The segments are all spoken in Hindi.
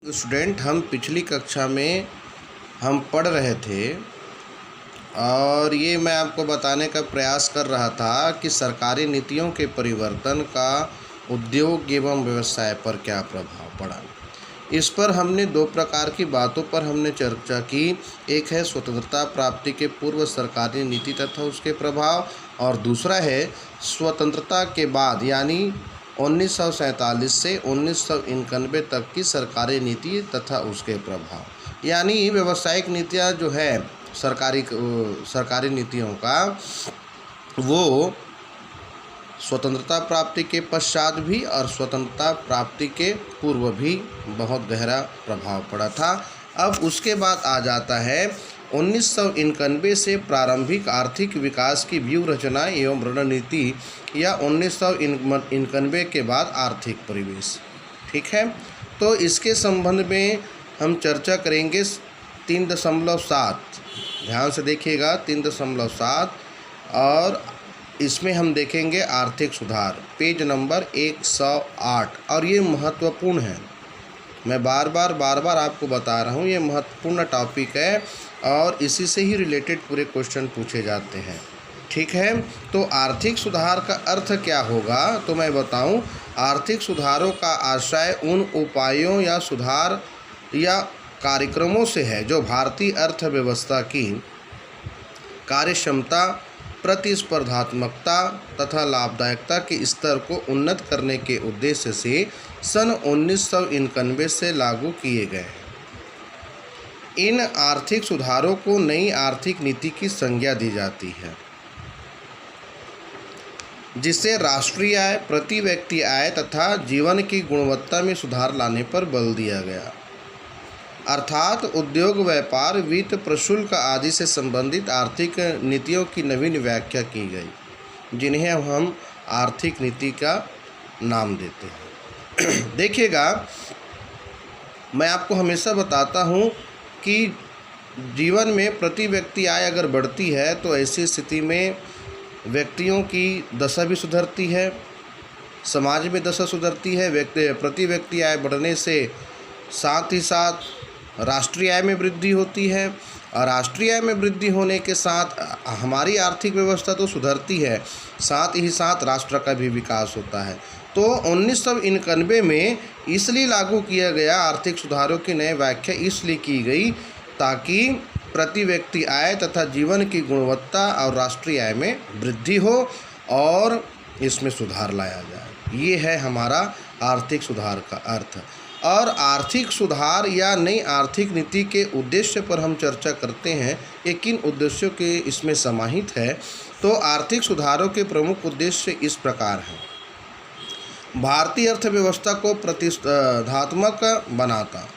स्टूडेंट, हम पिछली कक्षा में हम पढ़ रहे थे और ये मैं आपको बताने का प्रयास कर रहा था कि सरकारी नीतियों के परिवर्तन का उद्योग एवं व्यवसाय पर क्या प्रभाव पड़ा। इस पर हमने दो प्रकार की बातों पर हमने चर्चा की। एक है स्वतंत्रता प्राप्ति के पूर्व सरकारी नीति तथा उसके प्रभाव, और दूसरा है स्वतंत्रता के बाद यानी 1947 से 1991 तक की सरकारी नीति तथा उसके प्रभाव। यानी व्यावसायिक नीतियाँ जो है सरकारी नीतियों का, वो स्वतंत्रता प्राप्ति के पश्चात भी और स्वतंत्रता प्राप्ति के पूर्व भी बहुत गहरा प्रभाव पड़ा था। अब उसके बाद आ जाता है 1991 से प्रारंभिक आर्थिक विकास की व्यूह रचना एवं रणनीति, या 1991 के बाद आर्थिक परिवेश। ठीक है, तो इसके संबंध में हम चर्चा करेंगे 3.7। ध्यान से देखिएगा 3.7, और इसमें हम देखेंगे आर्थिक सुधार, पेज नंबर 108। और ये महत्वपूर्ण है, मैं बार बार आपको बता रहा हूँ, ये महत्वपूर्ण टॉपिक है और इसी से ही रिलेटेड पूरे क्वेश्चन पूछे जाते हैं। ठीक है, तो आर्थिक सुधार का अर्थ क्या होगा तो मैं बताऊं। आर्थिक सुधारों का आशय उन उपायों या सुधार या कार्यक्रमों से है जो भारतीय अर्थव्यवस्था की कार्यक्षमता, प्रतिस्पर्धात्मकता तथा लाभदायकता के स्तर को उन्नत करने के उद्देश्य से सन 1991 से लागू किए गए। इन आर्थिक सुधारों को नई आर्थिक नीति की संज्ञा दी जाती है, जिससे राष्ट्रीय आय, प्रति व्यक्ति आय तथा जीवन की गुणवत्ता में सुधार लाने पर बल दिया गया। अर्थात उद्योग, व्यापार, वित्त, प्रशुल्क आदि से संबंधित आर्थिक नीतियों की नवीन व्याख्या की गई, जिन्हें हम आर्थिक नीति का नाम देते हैं। देखिएगा, मैं आपको हमेशा बताता हूँ कि जीवन में प्रति व्यक्ति आय अगर बढ़ती है तो ऐसी स्थिति में व्यक्तियों की दशा भी सुधरती है, समाज में दशा सुधरती है। प्रति व्यक्ति आय बढ़ने से साथ ही साथ राष्ट्रीय आय में वृद्धि होती है, और राष्ट्रीय आय में वृद्धि होने के साथ हमारी आर्थिक व्यवस्था तो सुधरती है, साथ ही साथ राष्ट्र का भी विकास होता है। तो 1991 में इसलिए लागू किया गया, आर्थिक सुधारों की नई व्याख्या इसलिए की गई ताकि प्रति व्यक्ति आय तथा जीवन की गुणवत्ता और राष्ट्रीय आय में वृद्धि हो और इसमें सुधार लाया जाए। ये है हमारा आर्थिक सुधार का अर्थ। और आर्थिक सुधार या नई आर्थिक नीति के उद्देश्य पर हम चर्चा करते हैं, ये किन उद्देश्यों के इसमें समाहित है। तो आर्थिक सुधारों के प्रमुख उद्देश्य इस प्रकार हैं। भारतीय अर्थव्यवस्था को प्रतिस्पर्धात्मक बनाता,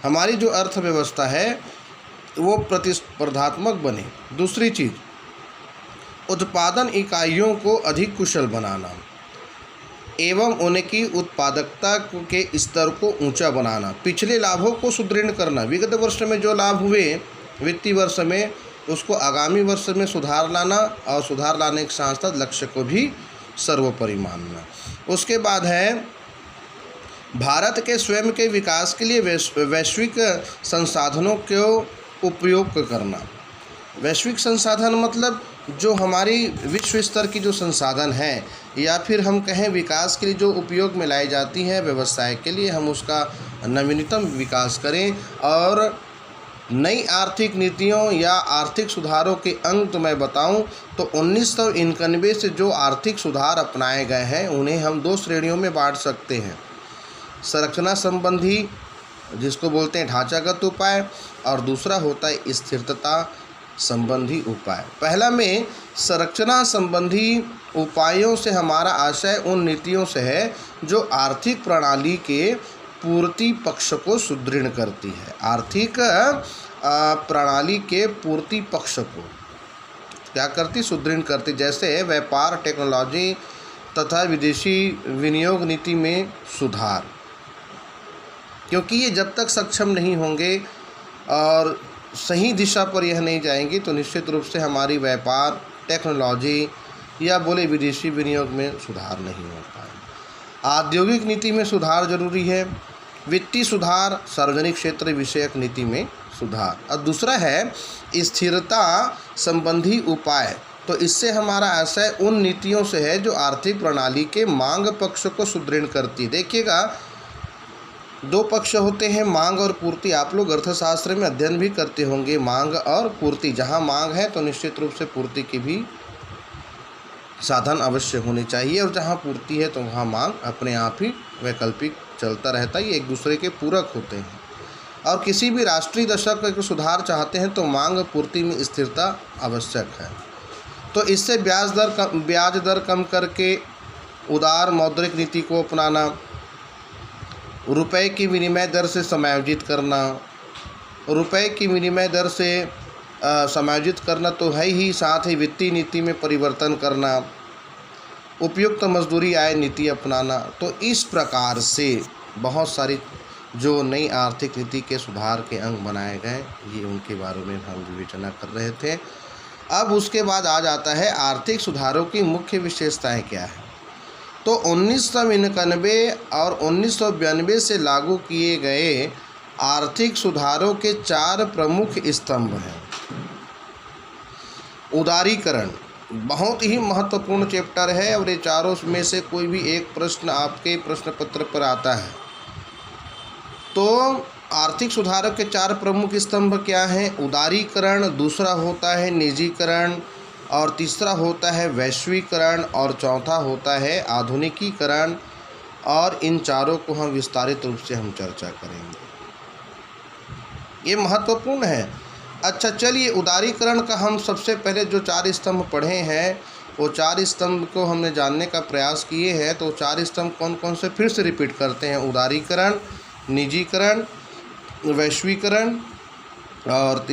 हमारी जो अर्थव्यवस्था है वो प्रतिस्पर्धात्मक बने। दूसरी चीज़, उत्पादन इकाइयों को अधिक कुशल बनाना एवं उनकी उत्पादकता के स्तर को ऊंचा बनाना। पिछले लाभों को सुदृढ़ करना, विगत वर्ष में जो लाभ हुए वित्तीय वर्ष में, उसको आगामी वर्ष में सुधार लाना, और सुधार लाने के साथ साथ लक्ष्य को भी सर्वोपरि मानना। उसके बाद है भारत के स्वयं के विकास के लिए वैश्विक संसाधनों को उपयोग करना। वैश्विक संसाधन मतलब जो हमारी विश्व स्तर की जो संसाधन है, या फिर हम कहें विकास के लिए जो उपयोग में लाई जाती है व्यवसाय के लिए, हम उसका नवीनतम विकास करें। और नई आर्थिक नीतियों या आर्थिक सुधारों के अंग तो मैं बताऊं तो 1991 से जो आर्थिक सुधार अपनाए गए हैं उन्हें हम दो श्रेणियों में बांट सकते हैं। संरचना संबंधी, जिसको बोलते हैं ढांचागत उपाय, और दूसरा होता है स्थिरता संबंधी उपाय। पहला में संरचना संबंधी उपायों से हमारा आशय उन नीतियों से है जो आर्थिक प्रणाली के पूर्ति पक्ष को सुदृढ़ करती है। आर्थिक प्रणाली के पूर्ति पक्ष को क्या करती? सुदृढ़ करती। जैसे व्यापार, टेक्नोलॉजी तथा विदेशी विनियोग नीति में सुधार, क्योंकि ये जब तक सक्षम नहीं होंगे और सही दिशा पर यह नहीं जाएंगी तो निश्चित रूप से हमारी व्यापार, टेक्नोलॉजी या बोले विदेशी विनियोग में सुधार नहीं हो पाएगा। औद्योगिक नीति में सुधार जरूरी है। वित्तीय सुधार, सार्वजनिक क्षेत्र विषयक नीति में सुधार। और दूसरा है स्थिरता संबंधी उपाय। तो इससे हमारा आशय उन नीतियों से है जो आर्थिक प्रणाली के मांग पक्ष को सुदृढ़ करती है। देखिएगा, दो पक्ष होते हैं, मांग और पूर्ति। आप लोग अर्थशास्त्र में अध्ययन भी करते होंगे, मांग और पूर्ति। जहाँ मांग है तो निश्चित रूप से पूर्ति की भी साधन अवश्य होने चाहिए, और जहाँ पूर्ति है तो वहाँ मांग अपने आप ही वैकल्पिक चलता रहता है। ये एक दूसरे के पूरक होते हैं। और किसी भी राष्ट्रीय दशा का सुधार चाहते हैं तो मांग पूर्ति में स्थिरता आवश्यक है। तो इससे ब्याज दर कम करके उदार मौद्रिक नीति को अपनाना, रुपए की विनिमय दर से समायोजित करना, रुपए की विनिमय दर से समायोजित करना तो है ही, साथ ही वित्तीय नीति में परिवर्तन करना, उपयुक्त मजदूरी आय नीति अपनाना। तो इस प्रकार से बहुत सारी जो नई आर्थिक नीति के सुधार के अंग बनाए गए, ये उनके बारे में हम विवेचना कर रहे थे। अब उसके बाद आ जाता है आर्थिक सुधारों की मुख्य विशेषताएं क्या है। तो 1991 और 1992 से लागू किए गए आर्थिक सुधारों के 4 प्रमुख स्तंभ हैं। उदारीकरण बहुत ही महत्वपूर्ण चैप्टर है, और ये चारों में से कोई भी एक प्रश्न आपके प्रश्न पत्र पर आता है। तो आर्थिक सुधारों के 4 प्रमुख स्तंभ क्या हैं? उदारीकरण, दूसरा होता है निजीकरण, और तीसरा होता है वैश्वीकरण, और चौथा होता है आधुनिकीकरण। और इन चारों को हम विस्तारित रूप से हम चर्चा करेंगे, ये महत्वपूर्ण है। अच्छा, चलिए उदारीकरण का हम सबसे पहले जो 4 स्तंभ पढ़े हैं वो 4 स्तंभ को हमने जानने का प्रयास किए हैं। तो 4 स्तंभ कौन कौन से फिर से रिपीट करते हैं? उदारीकरण, निजीकरण, वैश्वीकरण, और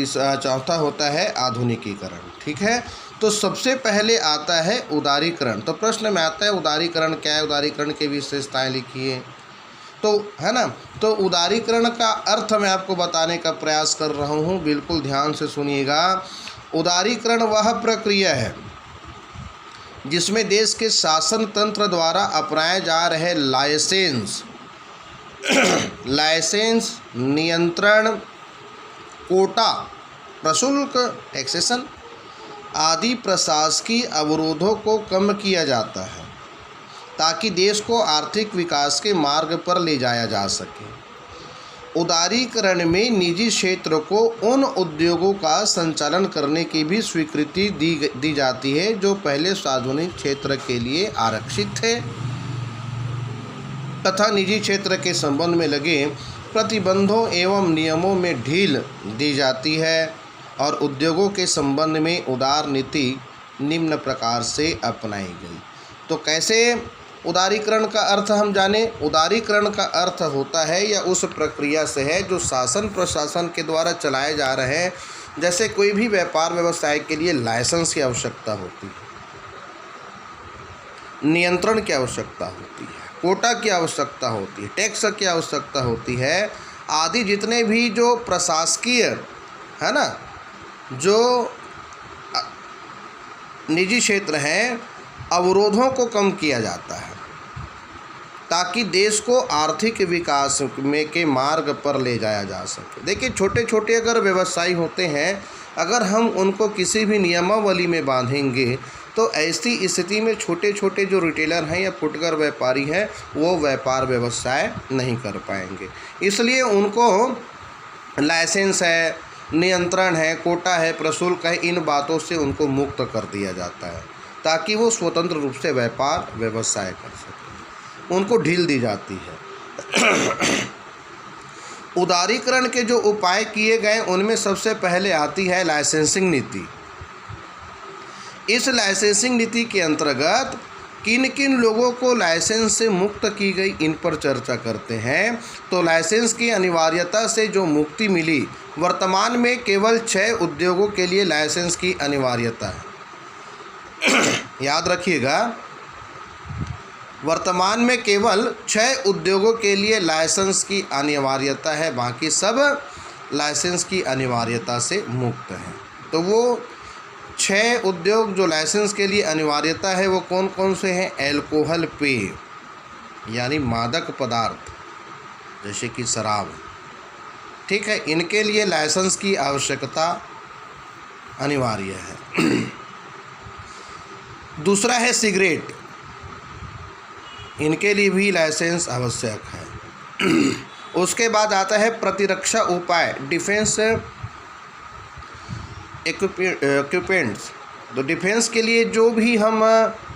चौथा होता है आधुनिकीकरण। ठीक है, तो सबसे पहले आता है उदारीकरण। तो प्रश्न में आता है उदारीकरण क्या है, उदारीकरण की विशेषताएं लिखिए, तो है ना। तो उदारीकरण का अर्थ मैं आपको बताने का प्रयास कर रहा हूँ, बिल्कुल ध्यान से सुनिएगा। उदारीकरण वह प्रक्रिया है जिसमें देश के शासन तंत्र द्वारा अपनाए जा रहे लाइसेंस, नियंत्रण, कोटा, प्रशुल्क, टैक्सेशन आदि प्रशासकीय अवरोधों को कम किया जाता है ताकि देश को आर्थिक विकास के मार्ग पर ले जाया जा सके। उदारीकरण में निजी क्षेत्र को उन उद्योगों का संचालन करने की भी स्वीकृति दी जाती है जो पहले सार्वजनिक क्षेत्र के लिए आरक्षित थे, तथा निजी क्षेत्र के संबंध में लगे प्रतिबंधों एवं नियमों में ढील दी जाती है। और उद्योगों के संबंध में उदार नीति निम्न प्रकार से अपनाई गई। तो कैसे उदारीकरण का अर्थ हम जाने। उदारीकरण का अर्थ होता है या उस प्रक्रिया से है जो शासन प्रशासन के द्वारा चलाए जा रहे हैं। जैसे कोई भी व्यापार व्यवसाय के लिए लाइसेंस की आवश्यकता होती है, नियंत्रण की आवश्यकता होती है, कोटा की आवश्यकता होती है, टैक्स की आवश्यकता होती है, आदि जितने भी जो प्रशासकीय है ना, जो निजी क्षेत्र हैं, अवरोधों को कम किया जाता है ताकि देश को आर्थिक विकास में के मार्ग पर ले जाया जा सके। देखिए, छोटे छोटे अगर व्यवसायी होते हैं, अगर हम उनको किसी भी नियमावली में बांधेंगे तो ऐसी स्थिति में छोटे छोटे जो रिटेलर हैं या फुटकर व्यापारी हैं वो व्यापार व्यवसाय नहीं कर पाएंगे। इसलिए उनको लाइसेंस है, नियंत्रण है, कोटा है, प्रशुल्क है, इन बातों से उनको मुक्त कर दिया जाता है ताकि वो स्वतंत्र रूप से व्यापार व्यवसाय कर सकें, उनको ढील दी जाती है। उदारीकरण के जो उपाय किए गए उनमें सबसे पहले आती है लाइसेंसिंग नीति। इस लाइसेंसिंग नीति के अंतर्गत किन किन लोगों को लाइसेंस से मुक्त की गई, इन पर चर्चा करते हैं। तो लाइसेंस की अनिवार्यता से जो मुक्ति मिली, वर्तमान में केवल 6 उद्योगों के लिए लाइसेंस की अनिवार्यता है। याद रखिएगा, वर्तमान में केवल 6 उद्योगों के लिए लाइसेंस की अनिवार्यता है, बाकी सब लाइसेंस की अनिवार्यता से मुक्त हैं। तो वो 6 उद्योग जो लाइसेंस के लिए अनिवार्यता है वो कौन कौन से हैं? एल्कोहल पेय यानी मादक पदार्थ, जैसे कि शराब, ठीक है, इनके लिए लाइसेंस की आवश्यकता अनिवार्य है। दूसरा है सिगरेट, इनके लिए भी लाइसेंस आवश्यक है। उसके बाद आता है प्रतिरक्षा उपाय, डिफेंस इक्विपमेंट्स। तो डिफेंस के लिए जो भी हम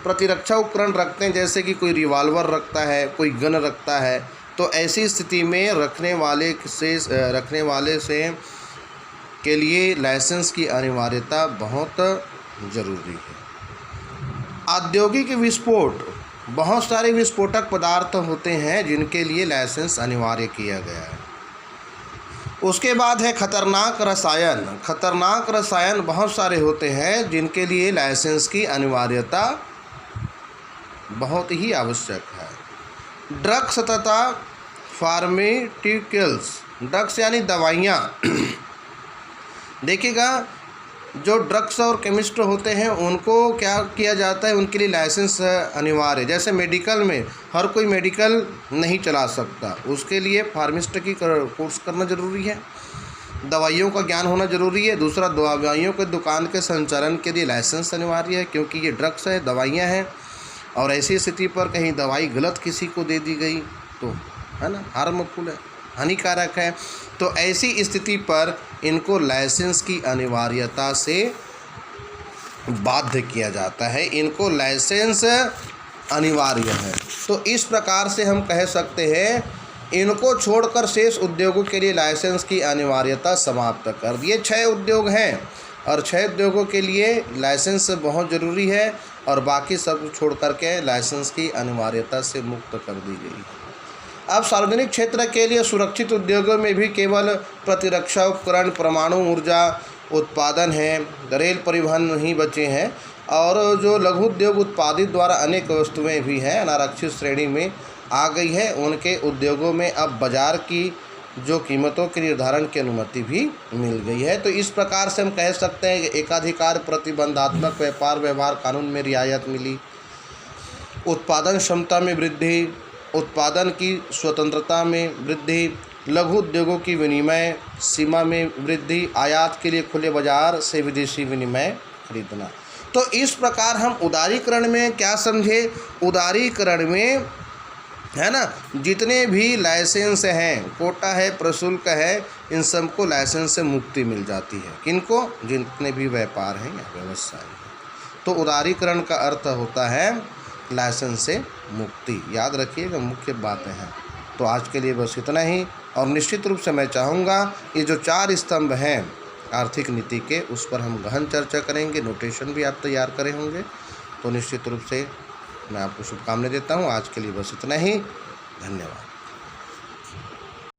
प्रतिरक्षा उपकरण रखते हैं, जैसे कि कोई रिवॉल्वर रखता है, कोई गन रखता है, तो ऐसी स्थिति में रखने वाले से के लिए लाइसेंस की अनिवार्यता बहुत ज़रूरी है। औद्योगिक विस्फोट, बहुत सारे विस्फोटक पदार्थ होते हैं जिनके लिए लाइसेंस अनिवार्य किया गया है। उसके बाद है खतरनाक रसायन। खतरनाक रसायन बहुत सारे होते हैं जिनके लिए लाइसेंस की अनिवार्यता बहुत ही आवश्यक है। ड्रग्स तथा फार्मास्यूटिकल्स, ड्रग्स यानी दवाइयाँ। देखिएगा, जो ड्रग्स और केमिस्ट होते हैं उनको क्या किया जाता है, उनके लिए लाइसेंस अनिवार्य है। जैसे मेडिकल में हर कोई मेडिकल नहीं चला सकता, उसके लिए फार्मासिस्ट की कोर्स करना ज़रूरी है, दवाइयों का ज्ञान होना ज़रूरी है। दूसरा, दवाइयों के दुकान के संचालन के लिए लाइसेंस अनिवार्य है, क्योंकि ये ड्रग्स है, दवाइयाँ हैं, और ऐसी स्थिति पर कहीं दवाई गलत किसी को दे दी गई तो है ना, हार्मफुल है, हानिकारक है। तो ऐसी स्थिति पर इनको लाइसेंस की अनिवार्यता से बाध्य किया जाता है, इनको लाइसेंस अनिवार्य है। तो इस प्रकार से हम कह सकते हैं, इनको छोड़कर शेष उद्योगों के लिए लाइसेंस की अनिवार्यता समाप्त कर दी। ये 6 उद्योग हैं और 6 उद्योगों के लिए लाइसेंस बहुत ज़रूरी है, और बाकी सब छोड़ करके लाइसेंस की अनिवार्यता से मुक्त कर दी गई है। अब सार्वजनिक क्षेत्र के लिए सुरक्षित उद्योगों में भी केवल प्रतिरक्षा उपकरण, परमाणु ऊर्जा उत्पादन है, रेल परिवहन नहीं बचे हैं, और जो लघु उद्योग उत्पादित द्वारा अनेक वस्तुएं भी हैं अनारक्षित श्रेणी में आ गई है। उनके उद्योगों में अब बाजार की जो कीमतों के निर्धारण की अनुमति भी मिल गई है। तो इस प्रकार से हम कह सकते हैं कि एकाधिकार प्रतिबंधात्मक व्यापार व्यवहार कानून में रियायत मिली, उत्पादन क्षमता में वृद्धि, उत्पादन की स्वतंत्रता में वृद्धि, लघु उद्योगों की विनिमय सीमा में वृद्धि, आयात के लिए खुले बाजार से विदेशी विनिमय खरीदना। तो इस प्रकार हम उदारीकरण में क्या समझे, उदारीकरण में है ना, जितने भी लाइसेंस हैं, कोटा है, प्रशुल्क है, इन सबको लाइसेंस से मुक्ति मिल जाती है। किनको, जितने भी व्यापार हैं या व्यवसाय हैं। तो उदारीकरण का अर्थ होता है लाइसेंस से मुक्ति। याद रखिएगा, मुख्य बातें हैं। तो आज के लिए बस इतना ही, और निश्चित रूप से मैं चाहूँगा ये जो 4 स्तंभ हैं आर्थिक नीति के, उस पर हम गहन चर्चा करेंगे, नोटेशन भी आप तैयार करे होंगे। तो निश्चित रूप से मैं आपको शुभकामनाएं देता हूँ। आज के लिए बस इतना ही, धन्यवाद।